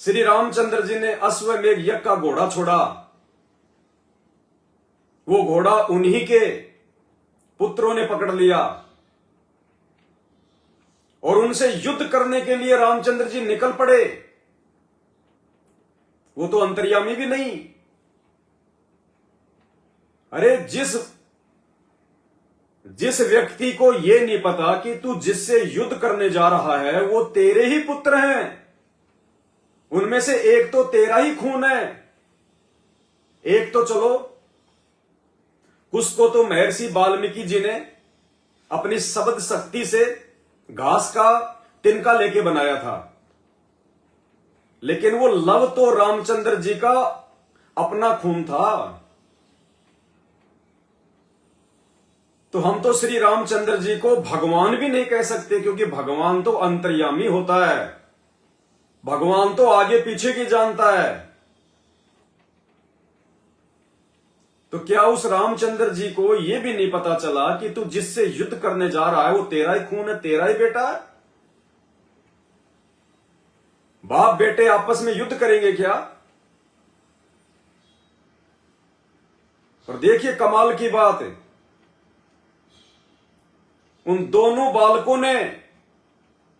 श्री रामचंद्र जी ने अश्वमेध यज्ञ का घोड़ा छोड़ा। वो घोड़ा उन्हीं के पुत्रों ने पकड़ लिया और उनसे युद्ध करने के लिए रामचंद्र जी निकल पड़े। वो तो अंतर्यामी भी नहीं। अरे जिस व्यक्ति को यह नहीं पता कि तू जिससे युद्ध करने जा रहा है वो तेरे ही पुत्र हैं, उनमें से एक तो तेरा ही खून है, एक तो चलो उसको तो महर्षि वाल्मीकि जी ने अपनी शब्द शक्ति से घास का तिनका लेके बनाया था, लेकिन वो लव तो रामचंद्र जी का अपना खून था। तो हम तो श्री रामचंद्र जी को भगवान भी नहीं कह सकते, क्योंकि भगवान तो अंतर्यामी होता है, भगवान तो आगे पीछे की जानता है। तो क्या उस रामचंद्र जी को यह भी नहीं पता चला कि तू जिससे युद्ध करने जा रहा है वो तेरा ही खून है, तेरा ही बेटा है? बाप बेटे आपस में युद्ध करेंगे क्या? और देखिए कमाल की बात है, उन दोनों बालकों ने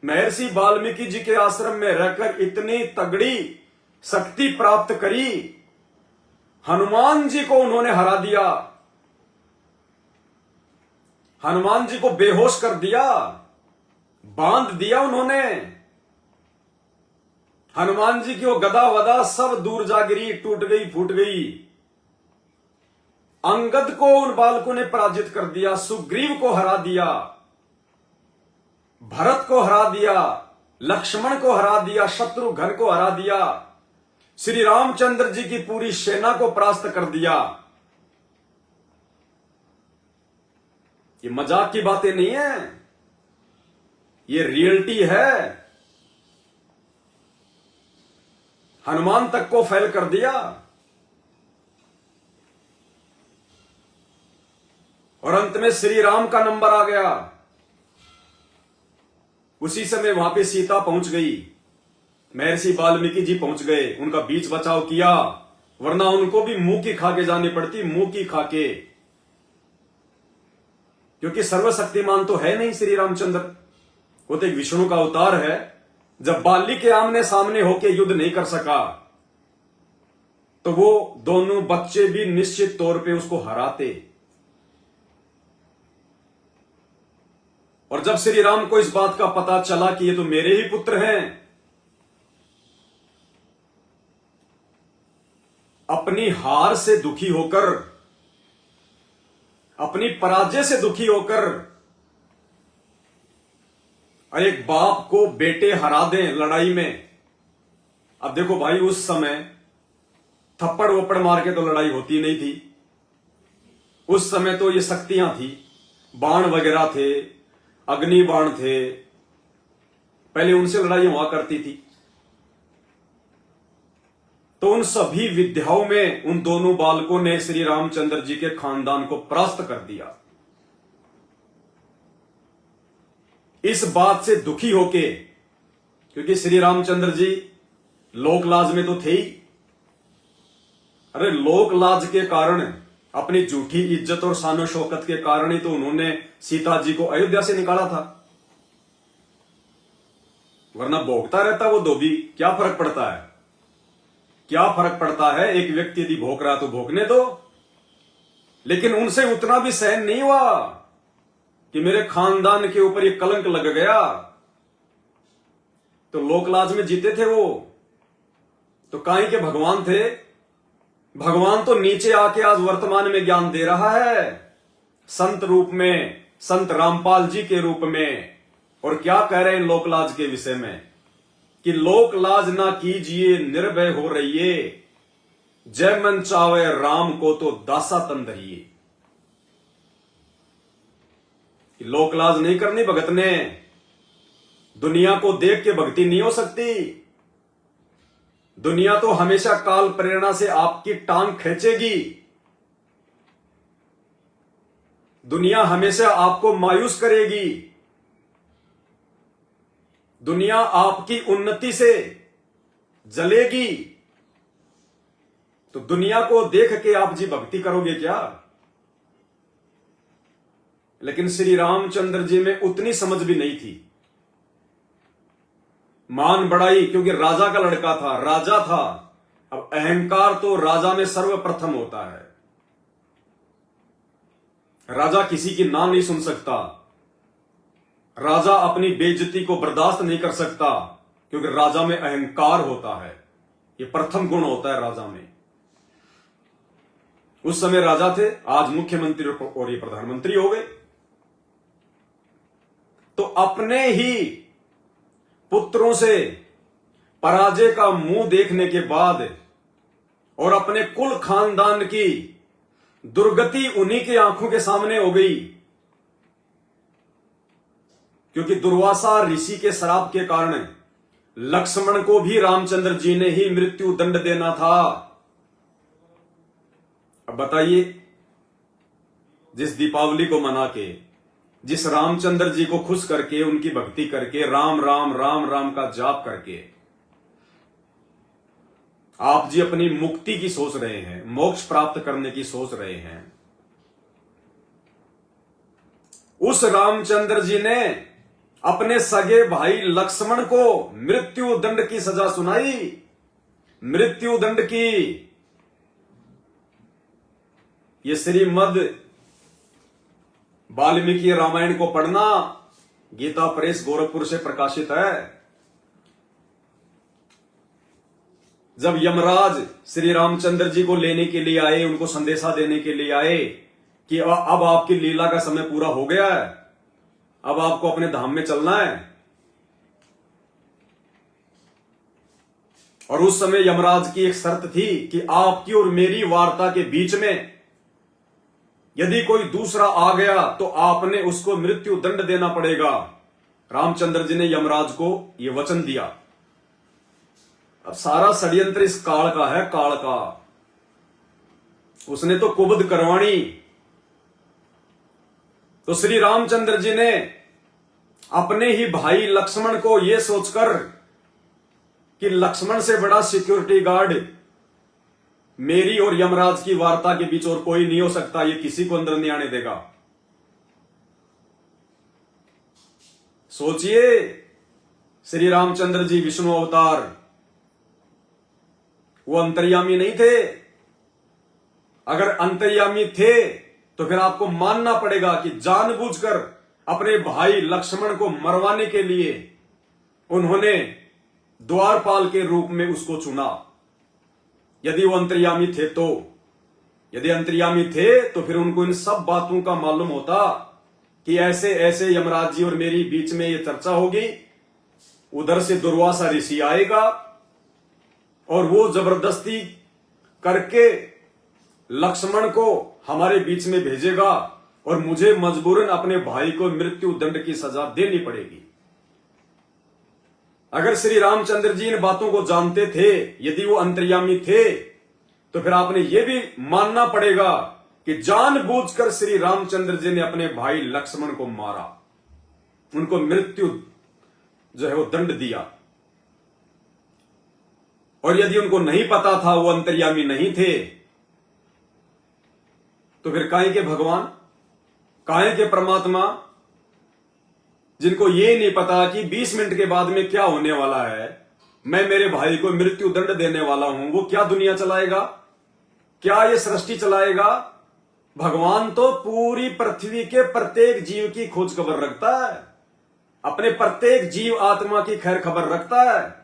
महर्षि वाल्मीकि जी के आश्रम में रहकर इतनी तगड़ी शक्ति प्राप्त करी, हनुमान जी को उन्होंने हरा दिया, हनुमान जी को बेहोश कर दिया, बांध दिया उन्होंने। हनुमान जी की वो गदा वदा सब दूर जा गिरी, टूट गई, फूट गई। अंगद को उन बालकों ने पराजित कर दिया, सुग्रीव को हरा दिया, भरत को हरा दिया, लक्ष्मण को हरा दिया, शत्रुघ्न को हरा दिया, श्री रामचंद्र जी की पूरी सेना को परास्त कर दिया। ये मजाक की बातें नहीं है, ये रियलिटी है। हनुमान तक को फेल कर दिया। और अंत में श्री राम का नंबर आ गया। उसी समय वहां पे सीता पहुंच गई, महर्षि वाल्मीकि जी पहुंच गए, उनका बीच बचाव किया, वरना उनको भी मुंह की खाके जानी पड़ती, मुंह की खाके। क्योंकि सर्वशक्तिमान तो है नहीं श्री रामचंद्र, वो तो एक विष्णु का अवतार है। जब बाली के आमने सामने होके युद्ध नहीं कर सका तो वो दोनों बच्चे भी निश्चित तौर पे उसको हराते। और जब श्री राम को इस बात का पता चला कि ये तो मेरे ही पुत्र हैं, अपनी हार से दुखी होकर, अपनी पराजय से दुखी होकर, और एक बाप को बेटे हरा दें लड़ाई में। अब देखो भाई, उस समय थप्पड़ वप्पड़ मार के तो लड़ाई होती नहीं थी। उस समय तो ये शक्तियां थी, बाण वगैरह थे, अग्नि बाण थे, पहले उनसे लड़ाई हुआ करती थी। तो उन सभी विद्याओं में उन दोनों बालकों ने श्री रामचंद्र जी के खानदान को परास्त कर दिया। इस बात से दुखी होके, क्योंकि श्री रामचंद्र जी लोकलाज में तो थे ही। अरे लोकलाज के कारण, अपनी झूठी इज्जत और शानो शौकत के कारण ही तो उन्होंने सीता जी को अयोध्या से निकाला था, वरना भोगता रहता वो धोबी, क्या फर्क पड़ता है? क्या फर्क पड़ता है? एक व्यक्ति यदि भोग रहा तो भोगने दो। लेकिन उनसे उतना भी सहन नहीं हुआ कि मेरे खानदान के ऊपर ये कलंक लग गया। तो लोकलाज में जीते थे वो, तो काहे के भगवान थे। भगवान तो नीचे आके आज वर्तमान में ज्ञान दे रहा है, संत रूप में, संत रामपाल जी के रूप में। और क्या कह रहे हैं लोकलाज के विषय में कि लोकलाज ना कीजिए, निर्भय हो रहिए, जय मन चावे राम को तो दासा तन धरिए। लोकलाज नहीं करनी भगत ने, दुनिया को देख के भक्ति नहीं हो सकती। दुनिया तो हमेशा काल प्रेरणा से आपकी टांग खींचेगी। दुनिया हमेशा आपको मायूस करेगी। दुनिया आपकी उन्नति से, जलेगी, तो दुनिया को देख के आप जी भक्ति करोगे क्या? लेकिन श्री रामचंद्र जी में उतनी समझ भी नहीं थी। मान बढ़ाई, क्योंकि राजा का लड़का था, राजा था। अब अहंकार तो राजा में सर्वप्रथम होता है। राजा किसी की ना नहीं सुन सकता, राजा अपनी बेइज्जती को बर्दाश्त नहीं कर सकता, क्योंकि राजा में अहंकार होता है। यह प्रथम गुण होता है राजा में। उस समय राजा थे, आज मुख्यमंत्री और ये प्रधानमंत्री हो गए। तो अपने ही पुत्रों से पराजय का मुंह देखने के बाद और अपने कुल खानदान की दुर्गति उन्हीं की आंखों के सामने हो गई, क्योंकि दुर्वासा ऋषि के श्राप के कारण लक्ष्मण को भी रामचंद्र जी ने ही मृत्यु दंड देना था। अब बताइए, जिस दीपावली को मना के, जिस रामचंद्र जी को खुश करके, उनकी भक्ति करके, राम राम राम राम का जाप करके आप जी अपनी मुक्ति की सोच रहे हैं, मोक्ष प्राप्त करने की सोच रहे हैं, उस रामचंद्र जी ने अपने सगे भाई लक्ष्मण को मृत्यु दंड की सजा सुनाई। मृत्यु दंड की। ये श्रीमद् वाल्मीकि रामायण को पढ़ना, गीता प्रेस गोरखपुर से प्रकाशित है। जब यमराज श्री रामचंद्र जी को लेने के लिए आए, उनको संदेशा देने के लिए आए कि अब आपकी लीला का समय पूरा हो गया है, अब आपको अपने धाम में चलना है। और उस समय यमराज की एक शर्त थी कि आपकी और मेरी वार्ता के बीच में यदि कोई दूसरा आ गया तो आपने उसको मृत्यु दंड देना पड़ेगा। रामचंद्र जी ने यमराज को यह वचन दिया। अब सारा षड्यंत्र इस काल का है, काल का। उसने तो कुबद करवाणी। तो श्री रामचंद्र जी ने अपने ही भाई लक्ष्मण को यह सोचकर कि लक्ष्मण से बड़ा सिक्योरिटी गार्ड मेरी और यमराज की वार्ता के बीच और कोई नहीं हो सकता, ये किसी को अंदर नहीं आने देगा। सोचिए, श्री रामचंद्र जी विष्णु अवतार, वो अंतर्यामी नहीं थे। अगर अंतर्यामी थे तो फिर आपको मानना पड़ेगा कि जानबूझकर अपने भाई लक्ष्मण को मरवाने के लिए उन्होंने द्वारपाल के रूप में उसको चुना। यदि वो अंतर्यामी थे तो, यदि अंतर्यामी थे तो फिर उनको इन सब बातों का मालूम होता कि ऐसे ऐसे यमराज जी और मेरी बीच में ये चर्चा होगी, उधर से दुर्वासा ऋषि आएगा और वो जबरदस्ती करके लक्ष्मण को हमारे बीच में भेजेगा और मुझे मजबूरन अपने भाई को मृत्यु दंड की सजा देनी पड़ेगी। अगर श्री रामचंद्र जी इन बातों को जानते थे, यदि वो अंतर्यामी थे, तो फिर आपने ये भी मानना पड़ेगा कि जानबूझकर श्री रामचंद्र जी ने अपने भाई लक्ष्मण को मारा, उनको मृत्यु जो है वो दंड दिया। और यदि उनको नहीं पता था, वो अंतर्यामी नहीं थे, तो फिर काहे के भगवान, काहे के परमात्मा, जिनको ये नहीं पता कि 20 मिनट के बाद में क्या होने वाला है, मैं मेरे भाई को मृत्यु दंड देने वाला हूं, वो क्या दुनिया चलाएगा, क्या ये सृष्टि चलाएगा? भगवान तो पूरी पृथ्वी के प्रत्येक जीव की खोज खबर रखता है, अपने प्रत्येक जीव आत्मा की खैर खबर रखता है।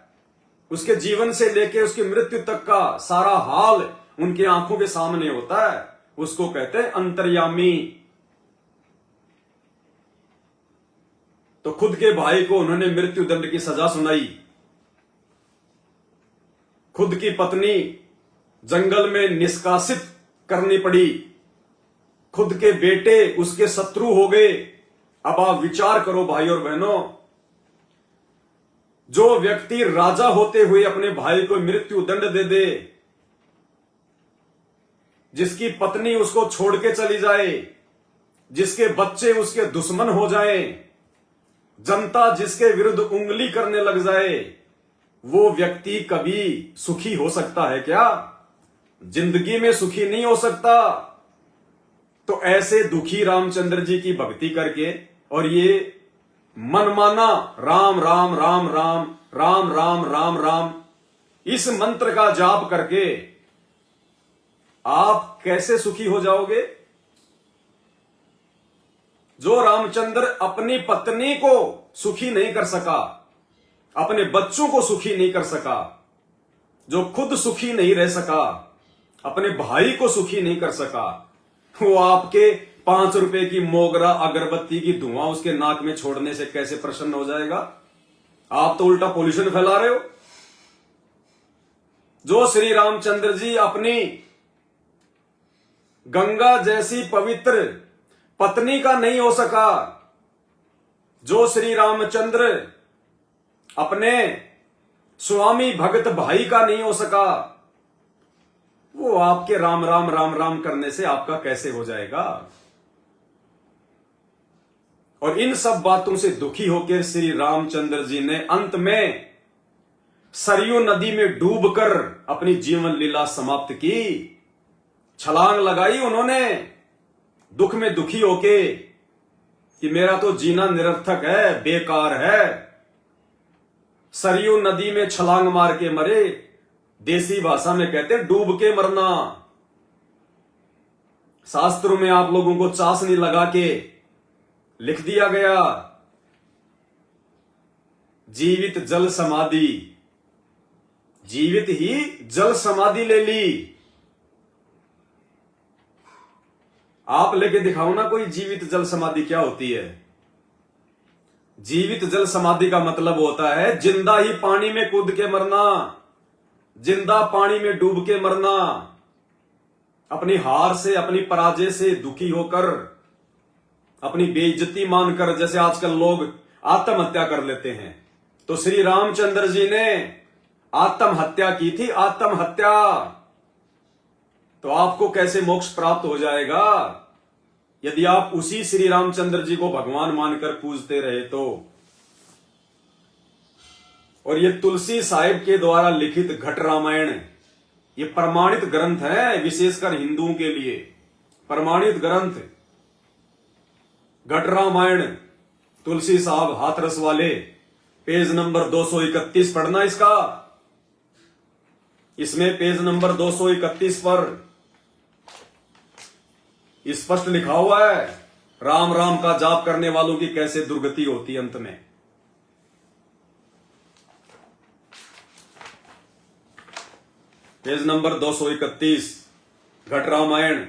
उसके जीवन से लेके उसकी मृत्यु तक का सारा हाल उनकी आंखों के सामने होता है। उसको कहते हैं अंतर्यामी। तो खुद के भाई को उन्होंने मृत्यु दंड की सजा सुनाई। खुद की पत्नी जंगल में निष्कासित करनी पड़ी। खुद के बेटे उसके शत्रु हो गए। अब आप विचार करो भाई और बहनों, जो व्यक्ति राजा होते हुए अपने भाई को मृत्यु दंड दे दे, जिसकी पत्नी उसको छोड़ के चली जाए, जिसके बच्चे उसके दुश्मन हो जाएं, जनता जिसके विरुद्ध उंगली करने लग जाए, वो व्यक्ति कभी सुखी हो सकता है क्या? जिंदगी में सुखी नहीं हो सकता। तो ऐसे दुखी रामचंद्र जी की भक्ति करके और ये मनमाना राम राम राम राम राम राम राम राम इस मंत्र का जाप करके आप कैसे सुखी हो जाओगे? जो रामचंद्र अपनी पत्नी को सुखी नहीं कर सका, अपने बच्चों को सुखी नहीं कर सका, जो खुद सुखी नहीं रह सका, अपने भाई को सुखी नहीं कर सका, वो आपके 5 रुपए की मोगरा अगरबत्ती की धुआं उसके नाक में छोड़ने से कैसे प्रसन्न हो जाएगा? आप तो उल्टा पोल्यूशन फैला रहे हो। जो श्री रामचंद्र जी अपनी गंगा जैसी पवित्र पत्नी का नहीं हो सका, जो श्री रामचंद्र अपने स्वामी भगत भाई का नहीं हो सका, वो आपके राम राम राम राम करने से आपका कैसे हो जाएगा? और इन सब बातों से दुखी होकर श्री रामचंद्र जी ने अंत में सरयू नदी में डूबकर अपनी जीवन लीला समाप्त की। छलांग लगाई उन्होंने दुख में दुखी होके कि मेरा तो जीना निरर्थक है, बेकार है। सरयू नदी में छलांग मार के मरे। देसी भाषा में कहते हैं डूब के मरना। शास्त्रों में आप लोगों को चाशनी लगा के लिख दिया गया, जीवित जल समाधि, जीवित ही जल समाधि ले ली। आप लेके दिखाओ ना कोई जीवित जल समाधि क्या होती है। जीवित जल समाधि का मतलब होता है जिंदा ही पानी में कूद के मरना, जिंदा पानी में डूब के मरना, अपनी हार से, अपनी पराजय से दुखी होकर, अपनी बेइज्जती मानकर, जैसे आजकल लोग आत्महत्या कर लेते हैं। तो श्री रामचंद्र जी ने आत्महत्या की थी, आत्महत्या। तो आपको कैसे मोक्ष प्राप्त हो जाएगा यदि आप उसी श्री रामचंद्र जी को भगवान मानकर पूजते रहे तो। और ये तुलसी साहिब के द्वारा लिखित घट रामायण, ये प्रमाणित ग्रंथ है, विशेषकर हिंदुओं के लिए प्रमाणित ग्रंथ। घट रामायण तुलसी साहब हाथरस वाले, पेज नंबर 231 पढ़ना इसका। इसमें पेज नंबर 231 पर स्पष्ट लिखा हुआ है राम राम का जाप करने वालों की कैसे दुर्गति होती अंत में। पेज नंबर 231 घट रामायण।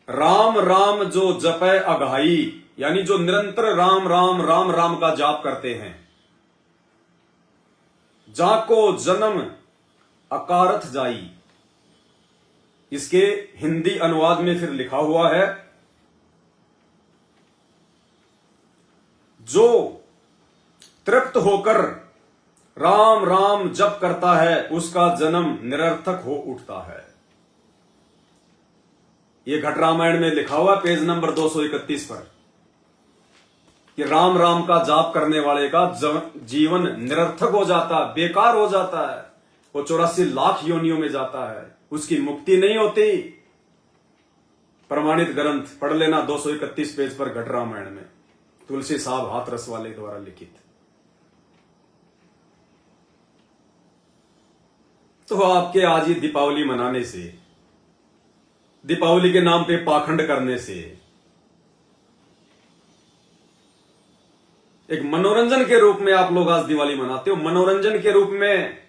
राम राम जो जपै अघाई, यानी जो निरंतर राम राम राम राम का जाप करते हैं, जाको जन्म अकारथ जाई। इसके हिंदी अनुवाद में फिर लिखा हुआ है, जो तृप्त होकर राम राम जप करता है उसका जन्म निरर्थक हो उठता है। यह घट रामायण में लिखा हुआ पेज नंबर 231 पर कि राम राम का जाप करने वाले का जीवन निरर्थक हो जाता है, बेकार हो जाता है, वो 84 लाख योनियों में जाता है, उसकी मुक्ति नहीं होती। प्रमाणित ग्रंथ पढ़ लेना 231 पेज पर घट रामायण में, तुलसी साहब हाथरस वाले द्वारा लिखित। तो आपके आज ही दीपावली मनाने से, दीपावली के नाम पे पाखंड करने से, एक मनोरंजन के रूप में आप लोग आज दिवाली मनाते हो। मनोरंजन के रूप में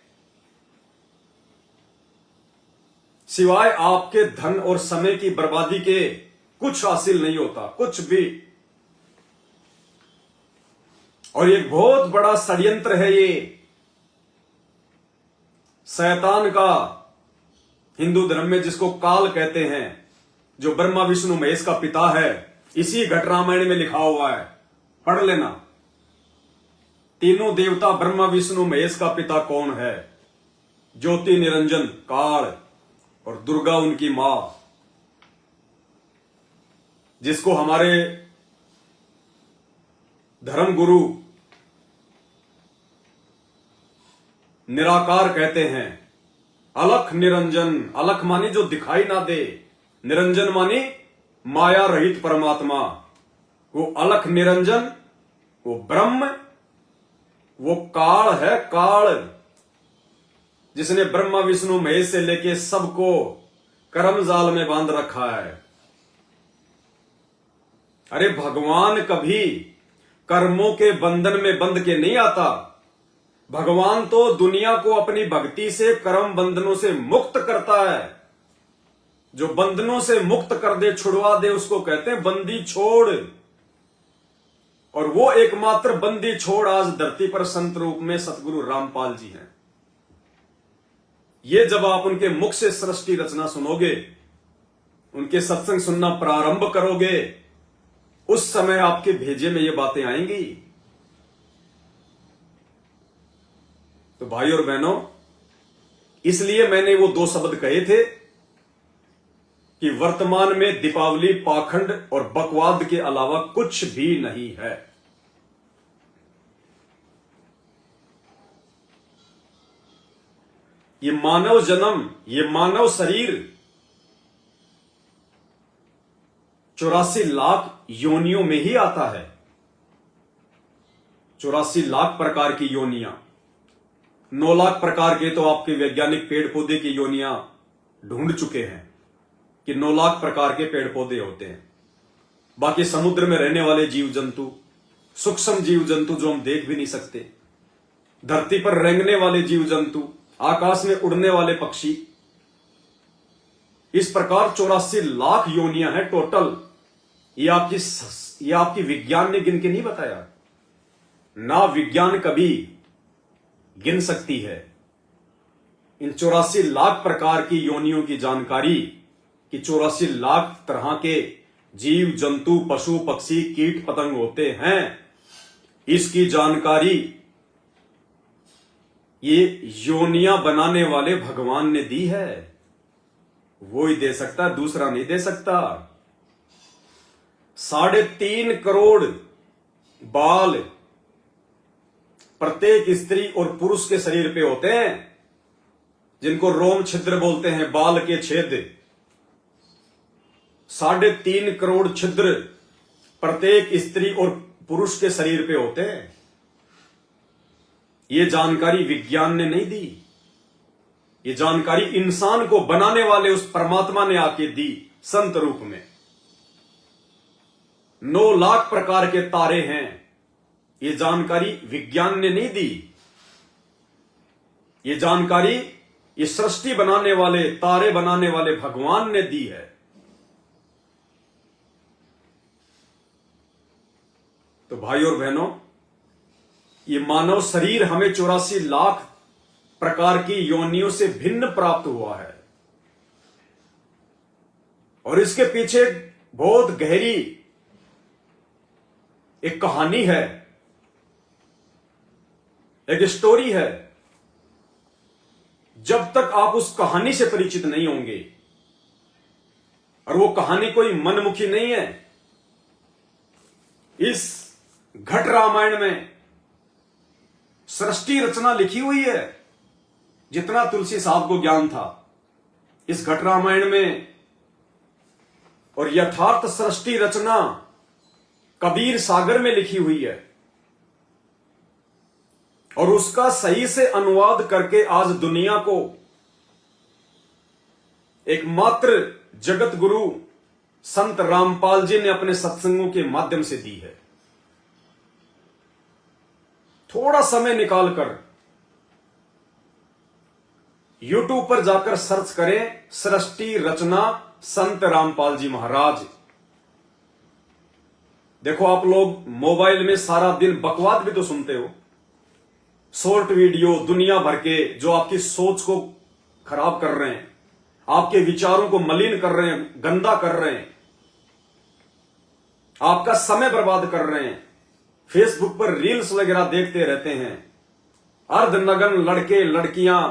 सिवाय आपके धन और समय की बर्बादी के कुछ हासिल नहीं होता, कुछ भी। और एक बहुत बड़ा षड्यंत्र है ये शैतान का, हिंदू धर्म में जिसको काल कहते हैं, जो ब्रह्मा विष्णु महेश का पिता है। इसी घट रामायण में लिखा हुआ है, पढ़ लेना। तीनों देवता ब्रह्मा विष्णु महेश का पिता कौन है? ज्योति निरंजन काल और दुर्गा उनकी मां, जिसको हमारे धर्म गुरु निराकार कहते हैं। अलख निरंजन, अलख मानी जो दिखाई ना दे, निरंजन मानी माया रहित परमात्मा। वो अलख निरंजन, वो ब्रह्म, वो काल है, काल, जिसने ब्रह्मा विष्णु महेश से लेके सबको कर्म जाल में बांध रखा है। अरे भगवान कभी कर्मों के बंधन में बंध के नहीं आता। भगवान तो दुनिया को अपनी भक्ति से कर्म बंधनों से मुक्त करता है। जो बंधनों से मुक्त कर दे, छुड़वा दे, उसको कहते हैं बंदी छोड़। और वो एकमात्र बंदी छोड़ आज धरती पर संत रूप में सतगुरु रामपाल जी हैं। ये जब आप उनके मुख से सृष्टि रचना सुनोगे, उनके सत्संग सुनना प्रारंभ करोगे, उस समय आपके भेजे में ये बातें आएंगी। तो भाई और बहनों, इसलिए मैंने वो 2 शब्द कहे थे कि वर्तमान में दीपावली पाखंड और बकवाद के अलावा कुछ भी नहीं है। ये मानव जन्म, ये मानव शरीर 84 लाख योनियों में ही आता है। 84 लाख प्रकार की योनियां, 9 लाख प्रकार के तो आपके वैज्ञानिक पेड़ पौधे की योनियां ढूंढ चुके हैं कि 9 लाख प्रकार के पेड़ पौधे होते हैं। बाकी समुद्र में रहने वाले जीव जंतु, सूक्ष्म जीव जंतु जो हम देख भी नहीं सकते, धरती पर रेंगने वाले जीव जंतु, आकाश में उड़ने वाले पक्षी, इस प्रकार 84 लाख योनियां हैं टोटल। ये आपकी विज्ञान ने गिन के नहीं बताया, ना विज्ञान कभी गिन सकती है। इन 84 लाख प्रकार की योनियों की जानकारी कि 84 लाख तरह के जीव जंतु, पशु पक्षी, कीट पतंग होते हैं, इसकी जानकारी ये योनियां बनाने वाले भगवान ने दी है। वो ही दे सकता, दूसरा नहीं दे सकता। 3.5 करोड़ बाल प्रत्येक स्त्री और पुरुष के शरीर पे होते हैं, जिनको रोम छिद्र बोलते हैं, बाल के छेद। 3.5 करोड़ छिद्र प्रत्येक स्त्री और पुरुष के शरीर पे होते हैं। ये जानकारी विज्ञान ने नहीं दी, ये जानकारी इंसान को बनाने वाले उस परमात्मा ने आके दी संत रूप में। 9 लाख प्रकार के तारे हैं, ये जानकारी विज्ञान ने नहीं दी। ये जानकारी ये सृष्टि बनाने वाले, तारे बनाने वाले भगवान ने दी है। तो भाई और बहनों, ये मानव शरीर हमें 84 लाख प्रकार की योनियों से भिन्न प्राप्त हुआ है। और इसके पीछे बहुत गहरी एक कहानी है, एक स्टोरी है। जब तक आप उस कहानी से परिचित नहीं होंगे, और वो कहानी कोई मनमुखी नहीं है, इस घट रामायण में सृष्टि रचना लिखी हुई है। जितना तुलसी साहब को ज्ञान था इस घट रामायण में, और यथार्थ सृष्टि रचना कबीर सागर में लिखी हुई है, और उसका सही से अनुवाद करके आज दुनिया को एकमात्र जगत गुरु संत रामपाल जी ने अपने सत्संगों के माध्यम से दी है। थोड़ा समय निकालकर YouTube पर जाकर सर्च करें, सृष्टि रचना संत रामपाल जी महाराज। देखो, आप लोग मोबाइल में सारा दिन बकवाद भी तो सुनते हो, शॉर्ट वीडियो दुनिया भर के, जो आपकी सोच को खराब कर रहे हैं, आपके विचारों को मलिन कर रहे हैं, गंदा कर रहे हैं, आपका समय बर्बाद कर रहे हैं। फेसबुक पर रील्स वगैरह देखते रहते हैं, अर्धनग्न लड़के लड़कियां,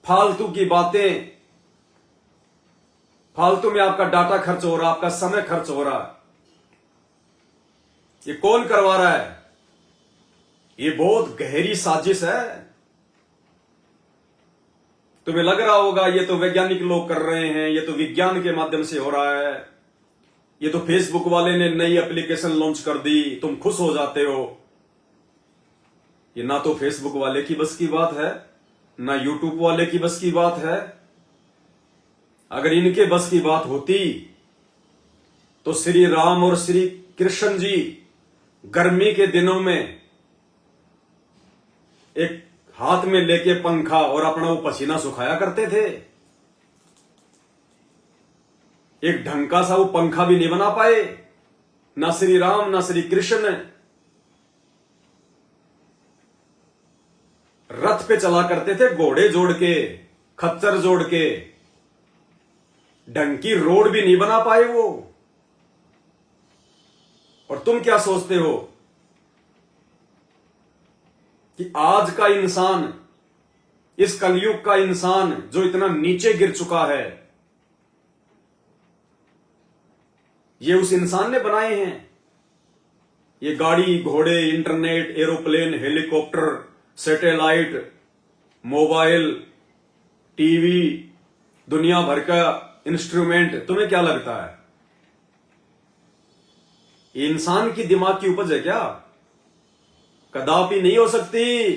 फालतू की बातें, फालतू में आपका डाटा खर्च हो रहा, आपका समय खर्च हो रहा। ये कौन करवा रहा है? ये बहुत गहरी साजिश है। तुम्हें लग रहा होगा ये तो वैज्ञानिक लोग कर रहे हैं, ये तो विज्ञान के माध्यम से हो रहा है, ये तो फेसबुक वाले ने नई एप्लीकेशन लॉन्च कर दी, तुम खुश हो जाते हो। ये ना तो फेसबुक वाले की बस की बात है, ना यूट्यूब वाले की बस की बात है। अगर इनके बस की बात होती तो श्री राम और श्री कृष्ण जी गर्मी के दिनों में एक हाथ में लेके पंखा और अपना वो पसीना सुखाया करते थे। एक ढंग का सा वो पंखा भी नहीं बना पाए, ना श्री राम ना श्री कृष्ण। रथ पे चला करते थे, घोड़े जोड़ के, खच्चर जोड़ के, ढंग की रोड भी नहीं बना पाए वो। और तुम क्या सोचते हो कि आज का इंसान, इस कलयुग का इंसान जो इतना नीचे गिर चुका है, ये उस इंसान ने बनाए हैं? ये गाड़ी घोड़े, internet, aeroplane, helicopter, satellite, mobile, TV, दुनिया भर का इंस्ट्रूमेंट, तुम्हें क्या लगता है ये इंसान की दिमाग की उपज है क्या? कदापि नहीं हो सकती।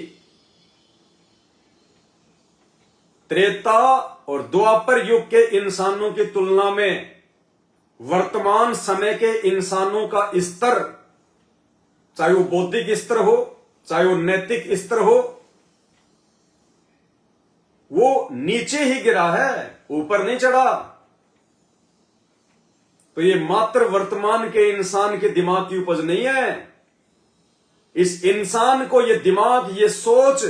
त्रेता और द्वापर युग के इंसानों की तुलना में वर्तमान समय के इंसानों का स्तर, चाहे वो बौद्धिक स्तर हो, चाहे वो नैतिक स्तर हो, वो नीचे ही गिरा है, ऊपर नहीं चढ़ा। तो ये मात्र वर्तमान के इंसान के दिमाग की उपज नहीं है। इस इंसान को ये दिमाग, ये सोच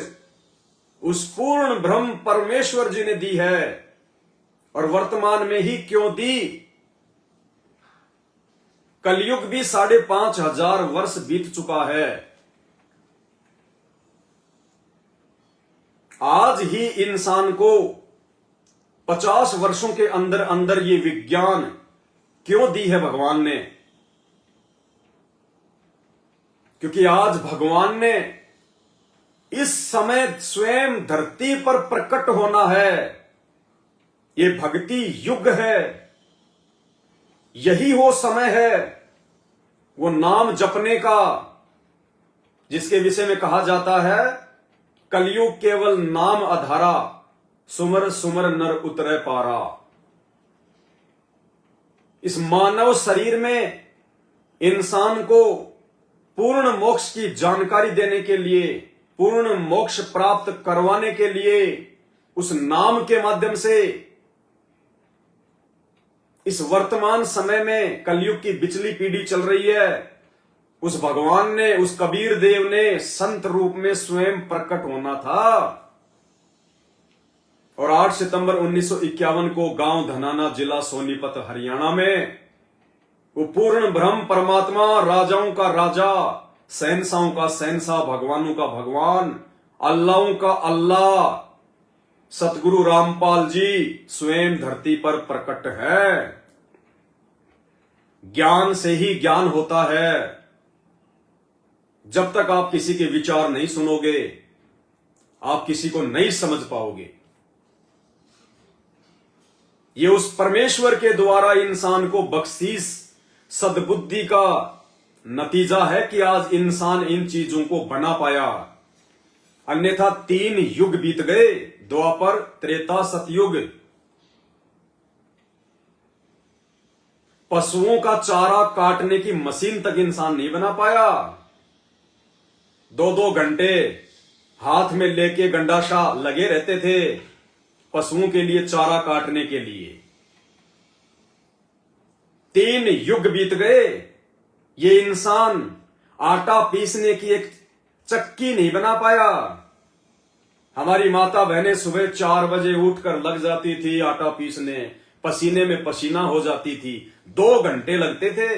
उस पूर्ण ब्रह्म परमेश्वर जी ने दी है। और वर्तमान में ही क्यों दी? कलयुग भी 5,500 वर्ष बीत चुका है। आज ही इंसान को 50 वर्षों के अंदर अंदर ये विज्ञान क्यों दी है भगवान ने? क्योंकि आज भगवान ने इस समय स्वयं धरती पर प्रकट होना है। ये भक्ति युग है, यही वो समय है, वो नाम जपने का, जिसके विषय में कहा जाता है कलयुग केवल नाम आधारा, सुमर सुमर नर उतरे पारा। इस मानव शरीर में इंसान को पूर्ण मोक्ष की जानकारी देने के लिए, पूर्ण मोक्ष प्राप्त करवाने के लिए, उस नाम के माध्यम से इस वर्तमान समय में कलयुग की बिचली पीढ़ी चल रही है, उस भगवान ने, उस कबीर देव ने संत रूप में स्वयं प्रकट होना था। और 8 सितंबर 1951 को गांव धनाना, जिला सोनीपत, हरियाणा में वो पूर्ण ब्रह्म परमात्मा, राजाओं का राजा, शहंशाहों का शहंशाह, भगवानों का भगवान, अल्लाहों का अल्लाह, सतगुरु रामपाल जी स्वयं धरती पर प्रकट है। ज्ञान से ही ज्ञान होता है। जब तक आप किसी के विचार नहीं सुनोगे, आप किसी को नहीं समझ पाओगे। ये उस परमेश्वर के द्वारा इंसान को बख्शीश सद्बुद्धि का नतीजा है कि आज इंसान इन चीजों को बना पाया। अन्यथा 3 युग बीत गए, द्वापर, त्रेता, सतयुग। पशुओं का चारा काटने की मशीन तक इंसान नहीं बना पाया। 2-2 घंटे हाथ में लेके गंडाशा लगे रहते थे पशुओं के लिए चारा काटने के लिए। 3 युग बीत गए, ये इंसान आटा पीसने की एक चक्की नहीं बना पाया। हमारी माता बहनें सुबह 4 बजे उठकर लग जाती थी आटा पीसने, पसीने में पसीना हो जाती थी, 2 घंटे लगते थे।